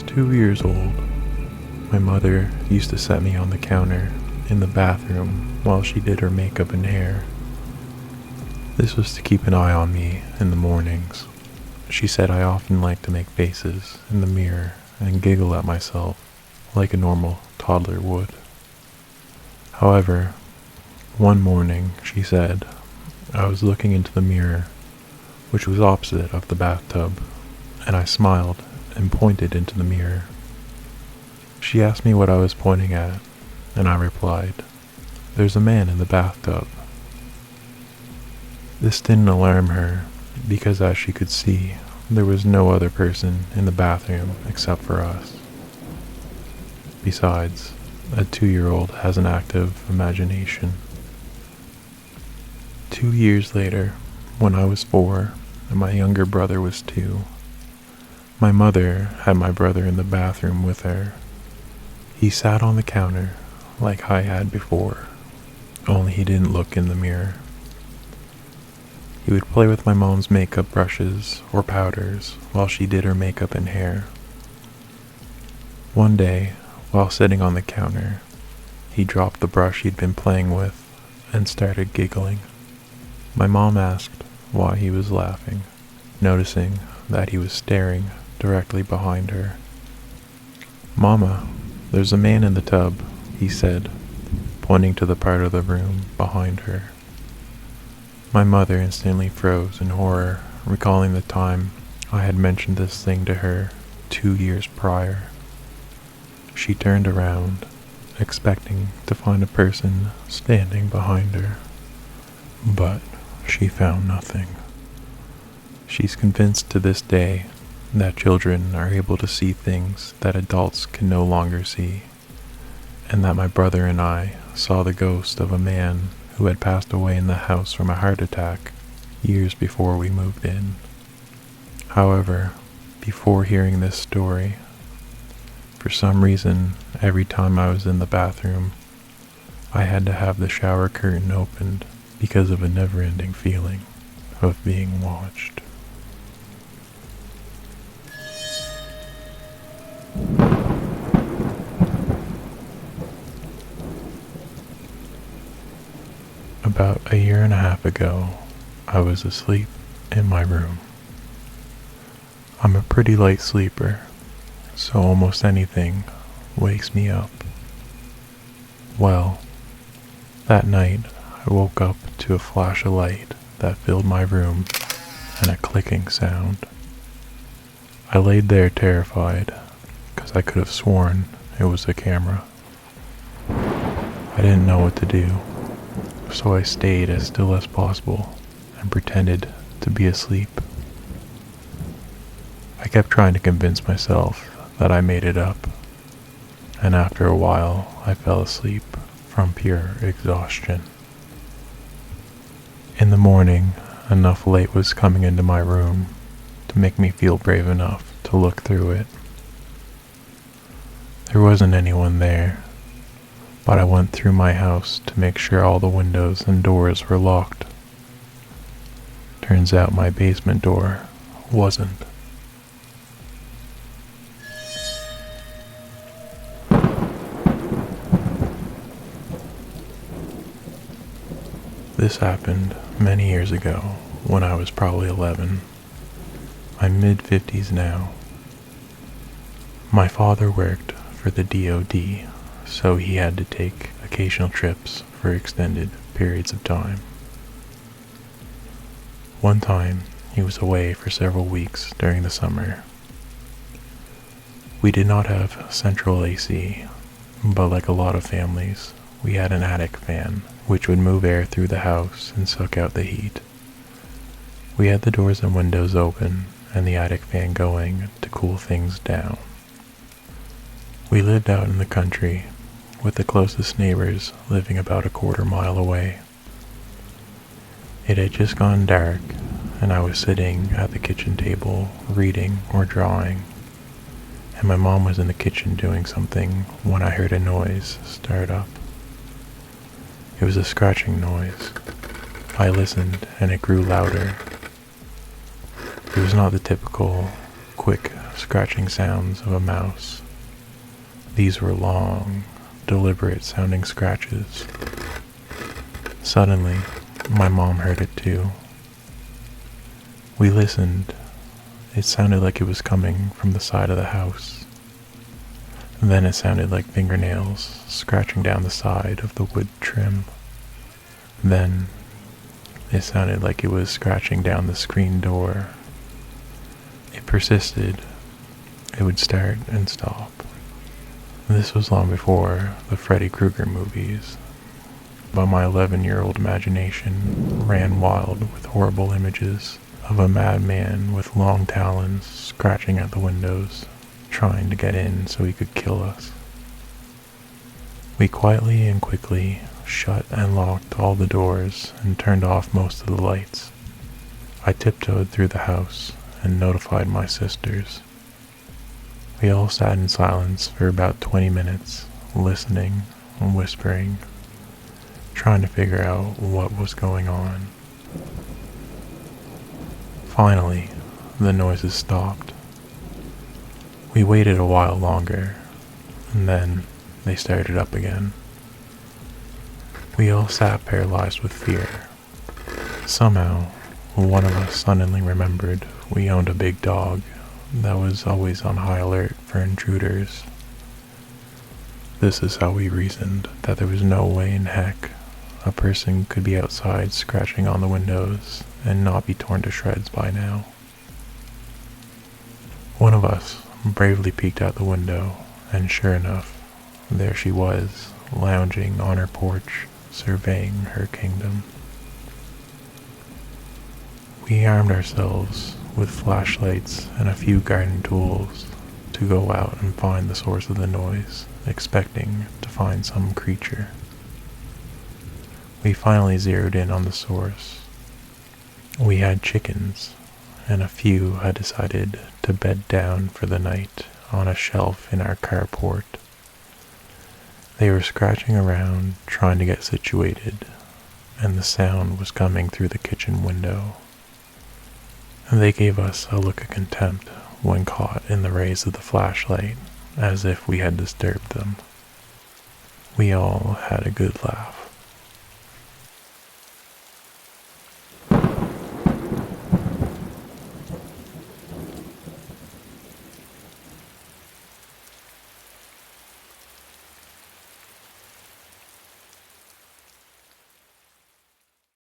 was 2 years old, my mother used to set me on the counter in the bathroom while she did her makeup and hair. This was to keep an eye on me in the mornings. She said I often liked to make faces in the mirror and giggle at myself like a normal toddler would. However, one morning, she said, I was looking into the mirror, which was opposite of the bathtub, and I smiled and pointed into the mirror. She asked me what I was pointing at, and I replied, "There's a man in the bathtub." This didn't alarm her, because as she could see, there was no other person in the bathroom except for us. Besides, a 2-year-old has an active imagination. 2 years later, when I was 4 and my younger brother was 2, my mother had my brother in the bathroom with her. He sat on the counter like I had before, only he didn't look in the mirror. He would play with my mom's makeup brushes or powders while she did her makeup and hair. One day, while sitting on the counter, he dropped the brush he'd been playing with and started giggling. My mom asked why he was laughing, noticing that he was staring directly behind her. "Mama, there's a man in the tub," he said, pointing to the part of the room behind her. My mother instantly froze in horror, recalling the time I had mentioned this thing to her 2 years prior. She turned around, expecting to find a person standing behind her, but she found nothing. She's convinced to this day that children are able to see things that adults can no longer see, and that my brother and I saw the ghost of a man who had passed away in the house from a heart attack years before we moved in. However, before hearing this story, for some reason, every time I was in the bathroom, I had to have the shower curtain opened because of a never-ending feeling of being watched. About a year and a half ago, I was asleep in my room. I'm a pretty light sleeper, so almost anything wakes me up. Well, that night I woke up to a flash of light that filled my room and a clicking sound. I laid there terrified, because I could have sworn it was a camera. I didn't know what to do, so I stayed as still as possible and pretended to be asleep. I kept trying to convince myself that I made it up, and after a while I fell asleep from pure exhaustion. In the morning, enough light was coming into my room to make me feel brave enough to look through it. There wasn't anyone there, but I went through my house to make sure all the windows and doors were locked. Turns out my basement door wasn't. This happened many years ago when I was probably 11. I'm mid-50s now. My father worked for the DOD, so he had to take occasional trips for extended periods of time. One time, he was away for several weeks during the summer. We did not have central AC, but like a lot of families, we had an attic fan, which would move air through the house and suck out the heat. We had the doors and windows open and the attic fan going to cool things down. We lived out in the country, with the closest neighbors living about a quarter-mile away. It had just gone dark, and I was sitting at the kitchen table reading or drawing, and my mom was in the kitchen doing something when I heard a noise start up. It was a scratching noise. I listened, and it grew louder. It was not the typical, quick scratching sounds of a mouse. These were long, deliberate sounding scratches. Suddenly, my mom heard it too. We listened. It sounded like it was coming from the side of the house. Then it sounded like fingernails scratching down the side of the wood trim. Then it sounded like it was scratching down the screen door. It persisted. It would start and stop. This was long before the Freddy Krueger movies, but my 11-year-old imagination ran wild with horrible images of a madman with long talons scratching at the windows, trying to get in so he could kill us. We quietly and quickly shut and locked all the doors and turned off most of the lights. I tiptoed through the house and notified my sisters. We all sat in silence for about 20 minutes, listening and whispering, trying to figure out what was going on. Finally, the noises stopped. We waited a while longer, and then they started up again. We all sat paralyzed with fear. Somehow, one of us suddenly remembered we owned a big dog that was always on high alert for intruders. This is how we reasoned that there was no way in heck a person could be outside scratching on the windows and not be torn to shreds by now. One of us bravely peeked out the window, and sure enough, there she was, lounging on her porch, surveying her kingdom. We armed ourselves with flashlights and a few garden tools to go out and find the source of the noise, expecting to find some creature. We finally zeroed in on the source. We had chickens, and a few had decided to bed down for the night on a shelf in our carport. They were scratching around, trying to get situated, and the sound was coming through the kitchen window. They gave us a look of contempt when caught in the rays of the flashlight, as if we had disturbed them. We all had a good laugh.